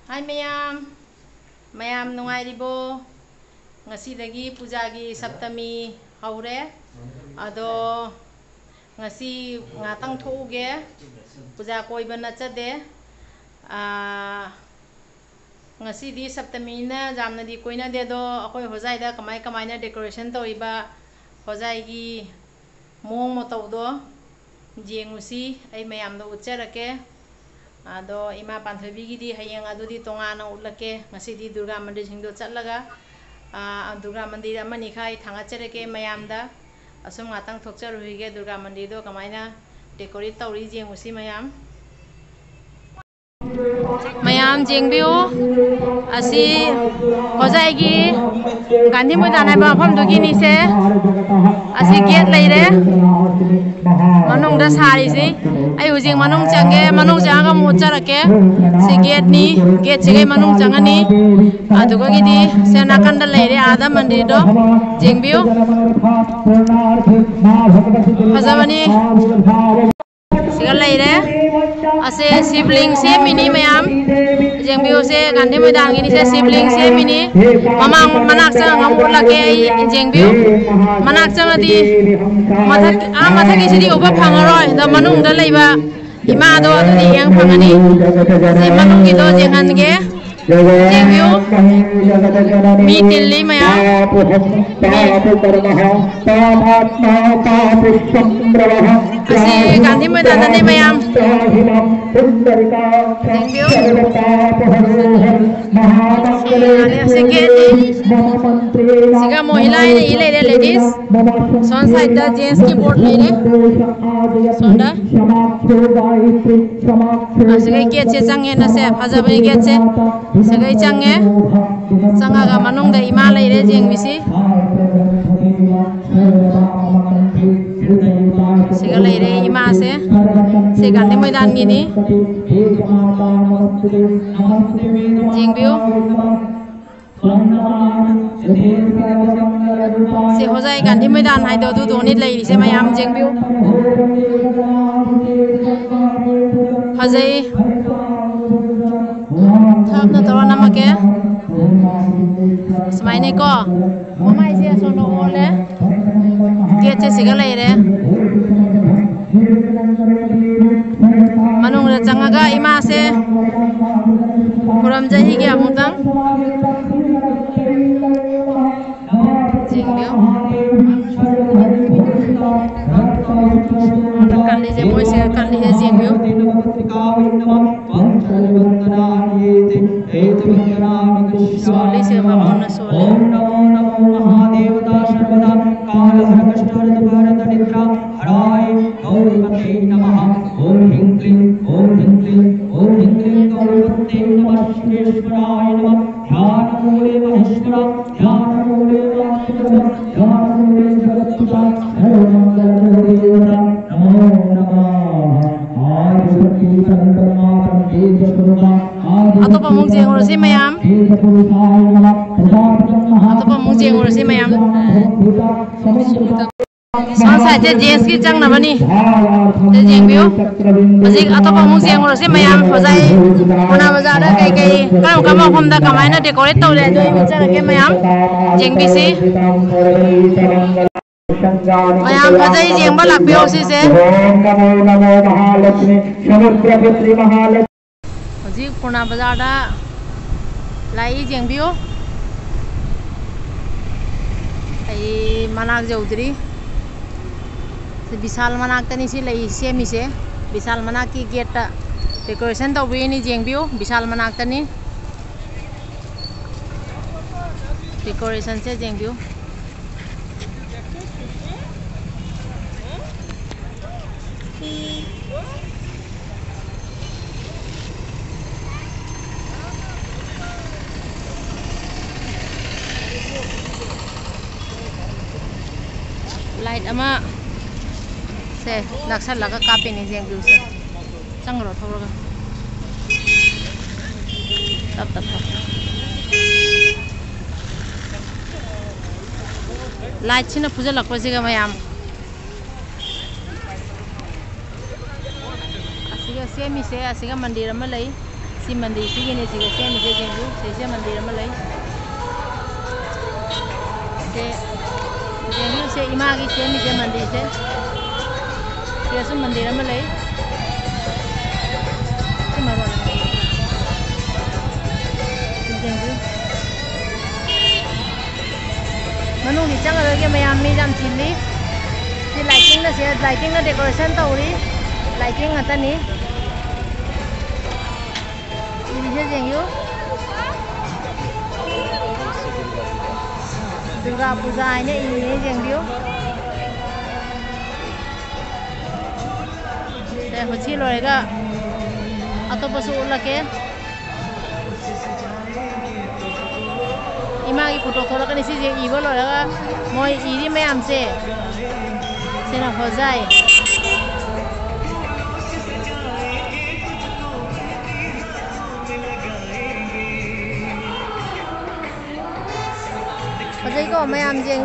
Hai mayam, mayam nungairibo. Ngasidagi pujagi Saptami haure. Ado ngasi ngatang thoge puja koiba nachade. Ngasi di Saptami na jamna di koina de do akoi hojai da kamai kamai na decoration toiba hojai gi mong motau do jengusi ai mayam do utjarake. Ado ima panthabi gidi hayang adudi tongana utlake ngasi di Durga Mandir singdo chatlaga Durga Mandir amani khai thangachareke mayamda asum ngatang thokcharuhige Durga Mandir do kamaina decorate tawri jengusi mayam jengbiu asi hojai gi Gandhi Maidan hai mafam dugi ni se asi gate leire manung da sari si ai hujing manung change manung changa mucharake si gate ni gate chigai manung changani adugo gidi se nakanda leire ada mandir do jengbiu hajabani sigal leire ase sibling se mini mayam jengbiu se Gandhi Maidan gini se sibling se mini mamang manak chang ngamurlake ai jengbiu manak chang di mathak gi sidi oba phangaroi da manung da leiba ima do adudi yang phangani se manung gi do jengan ge jengbiu mi tilli mayam asi Gandhi Maidan ni mayam jengbiu siga mohila ini ile ladies son side da gents ki board lere sonda asiga gate che change na se phajabani gate che siga change changa ga manung da ima lere jeng bisi siga lere ima se Gandhi Maidan gini jengbiu se hojai Gandhi Maidan hai do du doni lei se mayam jengbiu hojai thap na tawa namake smaine ko mamai se sono ole geche siga leire manung ra changaga ima se kuram jahi ge amutang jengbiu kali je moi se kali he jengbiu sole se babon sole atau pamung jengor si mayam son saja jeans ki chang na bani te jengbiu bajik atau pamung jengor si mayam hojai ona bazar da kai kai kam kam hom da kamaina decorate to le do bichara ke mayam jengbisi mayam hojai jengba lakbio si se hojik purna bazar da lai jengbiu ai manak jaudri Bisal manak tani si lai semi se Bisal manak ki gate decoration to ni jengbiu Bisal manak tani decoration se jengbiu light ama se laksar laga kape ni jengbiu se changro thoraga tap light china puja lakpa jiga mayam asiga semi se asiga mandir ama lai si mandir si gini si kese mi se jengbu se mandir ama lai se jengbu se ima ki se mi se mandir se mandir ama lai si maro jengbu manung di chang lagi mayam mi jam chili si lighting na decoration tauri lighting ngata ni ini je jengyu Durga Puja nya ini jengyu de hochi loega ato pasu ulake ima ki photo thola kan isi je ibo loega moi iri mayam se sena hojai hojai ko mayam jeng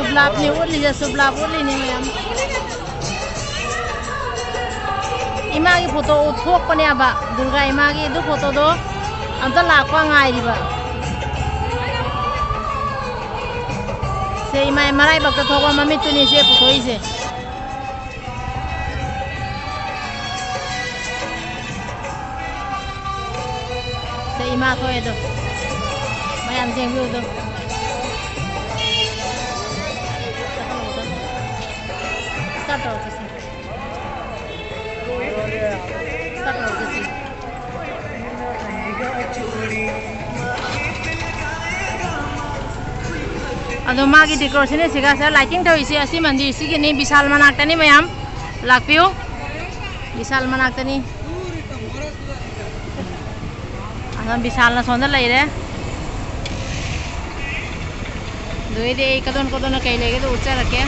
sublap ni uli ni mayam ima ki photo uthok pane aba Durga ima ki du photo do amta lakwa ngai riba se ima marai bakta thokwa mami tuni se photo ise se ima thoe do mayam jeng bu do ado magi decoration ni siga sa lighting tho isi asi mandir si ni bisal manak tani mayam lakpiu bisal manak tani adan bisal na sonda laire doi de kadon kai lege to ucha rakhe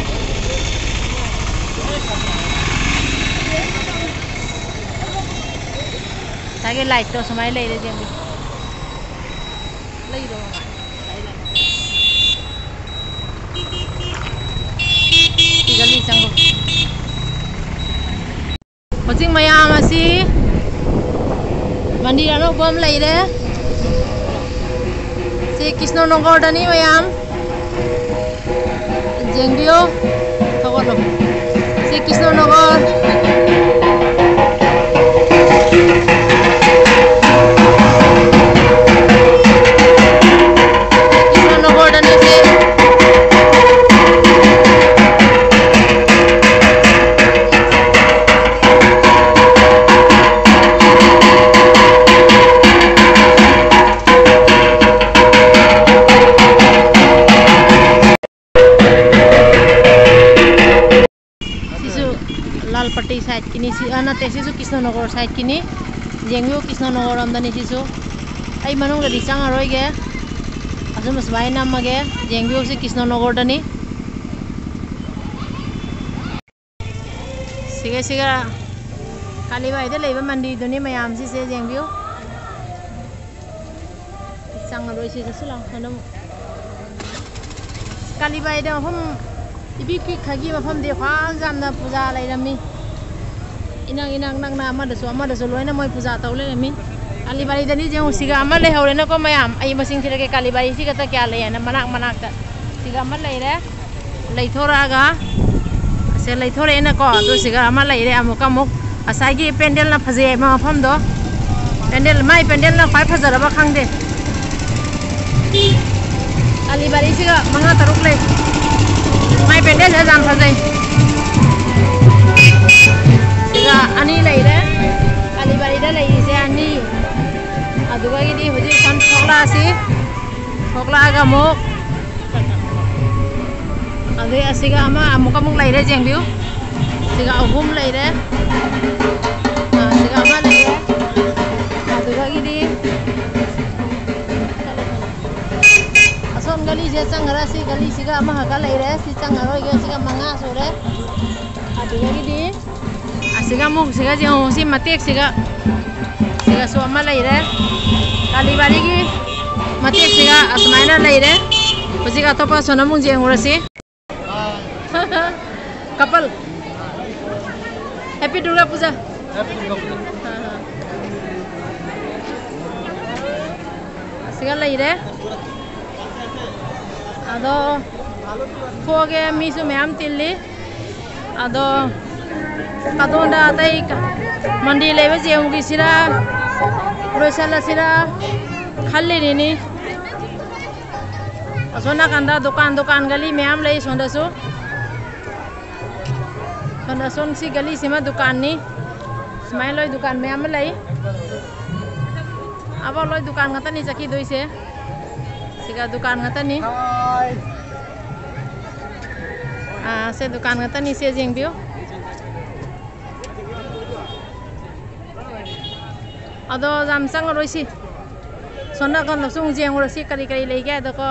ताकि light तो समय ले रहे हैं ले दो गली चंगो housing मयाम असी मंदिर अनो बम ले रहे से कृष्णनगर दानी मयाम जेंगियो थगलो से कृष्णनगर पट्टी साइड किनी सी अना तेसिसु कृष्णनगर साइड किनी जेंगु कृष्णनगर आमदानी सिसु आई मनों द दिचांग रोइगे असम सबाय नामगे जेंगु से कृष्णनगर दानी सिगा कालीबाई दे लेबा मंडी दुनी मयाम सि से जेंगु दिचांग रोइ सि सुला खनम कालीबाई दे हम इबि की खगी मफम दे फां जामना पूजा लाइरामी inang nang na ama daso loina moi puja taule mi kalibari dani je siga ama le hore na ko mayam ai masing thira ke kalibari si kata kya le na manak ta siga ama le re lei thora ga se lei thore na ko do siga ama le re amuk asai gi pendel na phaje ma pham do pendel na phai phajara ba khang de kalibari siga manga taruk le mai pendel ja jam phajai siga ani le re kalibari da le se ani aduga gi di hoji kan thokla ga mo ade asiga ama amuk lai re jengbiu siga ahum lai re siga ama lai re aduga gi di गली से चंगरा सी गली सिगा महका लेरे सी चंगरोगे सिगा मंगा सोरे अदुगेदी असिगा मुख सिगा जेउ सी मतेक सिगा सो अमा लेरे कालीबारी की मतेक सिगा असमाइना लेरे हुजिगा तोपा सोनमु जेउरसी कपल हैप्पी दुर्गा पूजा सिगा लेरे अदो फोगे मीसु मैम तिल्ली अदो कदोंदा तई मंडी लेवे जेउगी सिरा रोसला सिरा खाली नी असोना कंदा दुकान गली मैम लई सोंदसु सोन सी गली सिमा दुकान नी स्माइल लई दुकान मैम लई अब लई दुकान ngata ni jaki doise siga दुकान ngata ni से दुकान ngata ni se jengbiu अदो जाम संग रोइसी सोना कन लसुंग जेंग रोसी करी करी लेगे अदो को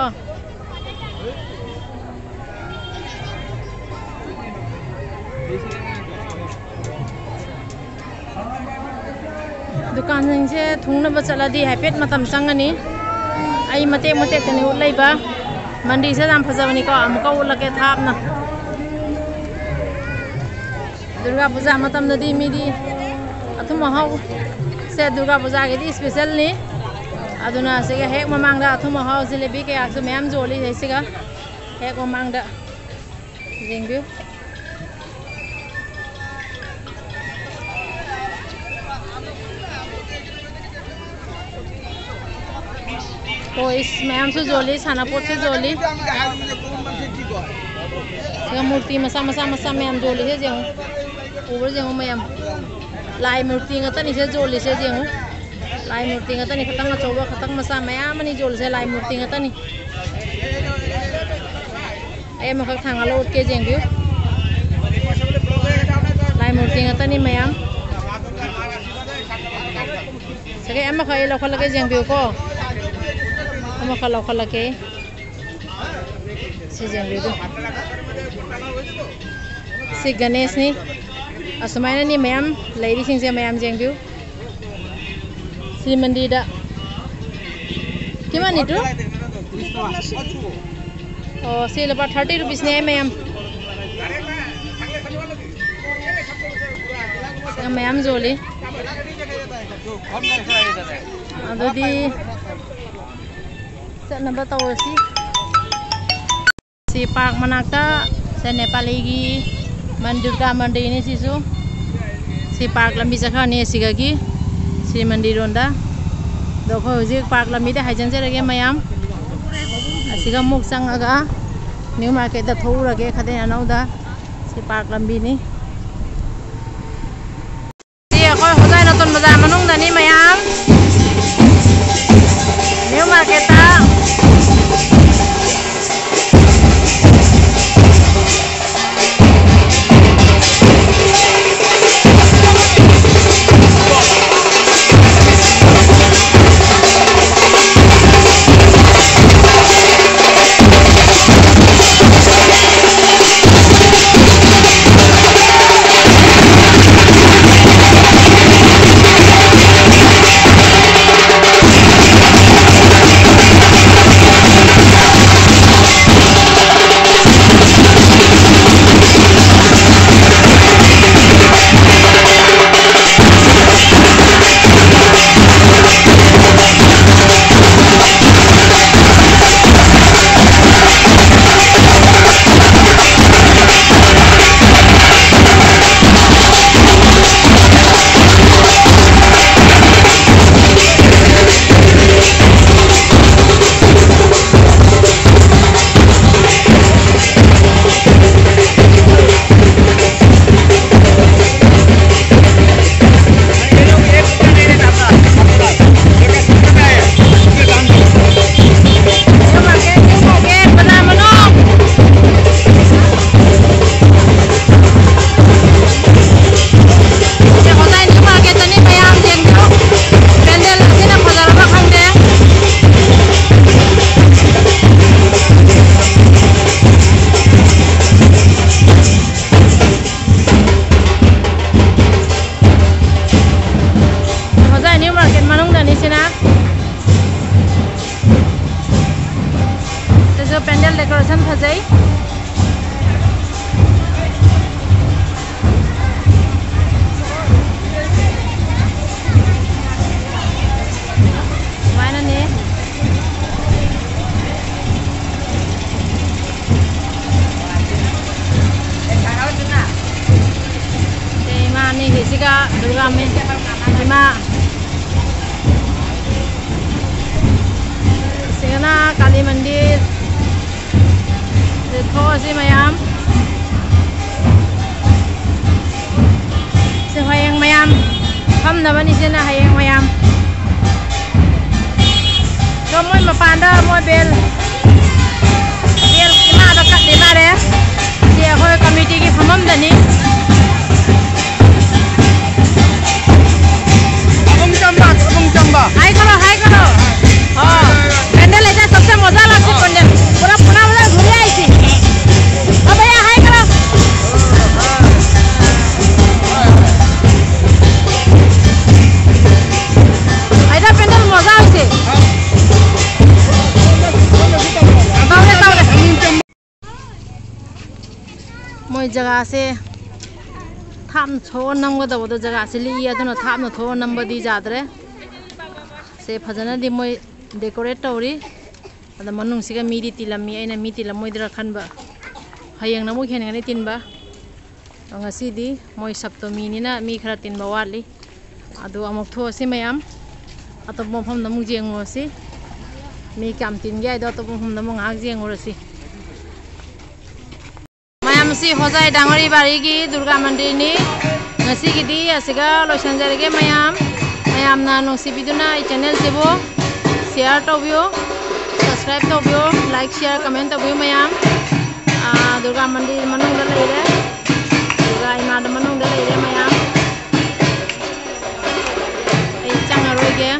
दुकान से थुंगना बचला दी हैपेट मतम संगनी आई मते मते तने उलैबा मंडी से जाम फजबनी को अमका उलके थापना दुर्गा पूजा मतम नदी मिदी अथुम हाउ से दुर्गा पूजा के स्पेशल नी अदुना से हेक ममांगदा अथुम हाउ जिलेबी के आसु मैम जोली हैसिगा हेक ममांगदा जेंगबिउ तो इस मैम से जोली सानापुर से जोली मूर्ति मसा मसा मसा मैम जोली से जेहू ऊपर जेहू मैम लाई मूर्ति ngata ni se जोली से जेहू लाई मूर्ति ngata ni खतंग अचौबा खतंग मसा मैम नि जोल से लाई मूर्ति ngata ni ए मखक थांगालो उठ के जेंगबिउ लाई मूर्ति ngata ni मैम सके एम खै लखल के जेंगबिउ को अमा खला खला के से जेंगबिउ से गणेश नि असमायना नि मैम लेडी सिंह से मैम जेंगबिउ श्री मंदिर किमान इटु ओ से लबा 30 रुपीस ने मैम मैम जोली अदुदी चनबा तौरसी si park manakta se nepali gi mandir ka mandir ni sisu si park lambi sakha ni sigagi si mandir ronda dokho ji park lambi de haijan se rage mayam asiga muk sang aga new market da thou rage khade anauda si park lambi ni si akoi hodai naton bazar manung da ni mayam new market ta ꯃꯅꯨꯡꯁꯤꯁꯨ pandal decoration ꯐꯖꯩ sumainane ima ni hisiga Durga me ima Singana Kali Mandir देखो si mayam si hayang mayam ham na bani sina hayang mayam so moy mapanda moy bel kina da kat de mare si akoy committee ki phamam dani abung chamba hai karo pendel aja sabse maza lagse pendel pura puna wala ghuri ai thi अब भैया हाय करो आइदा पेंडल मजा आइছে मोय जगह से थाम छो नंगो दबो तो जगह से लिया तो थाम न थो नंबर दी जादरे से फजना दी मोय डेकोरेट तौरी अद मनुंग सिगा मीदी तिलमी आइना मी तिलमोइदरा खनबा hayang namu khen ngani tinba ngasi di moi saptomi ni na mi khara tinba wali adu amok tho si mayam atop mom namu jengo si mi kam tin ge do atop mom namu ngak jengo si mayam si hojai dangori bari gi Durga mandir ni ngasi gi di asiga loisanjar ge mayam na no si biduna channel sebo share tobyo subscribe tobyo like share comment tobyo mayam Durga mandir manung da leire Durga imada manung da leire mayam ai chang aroi ge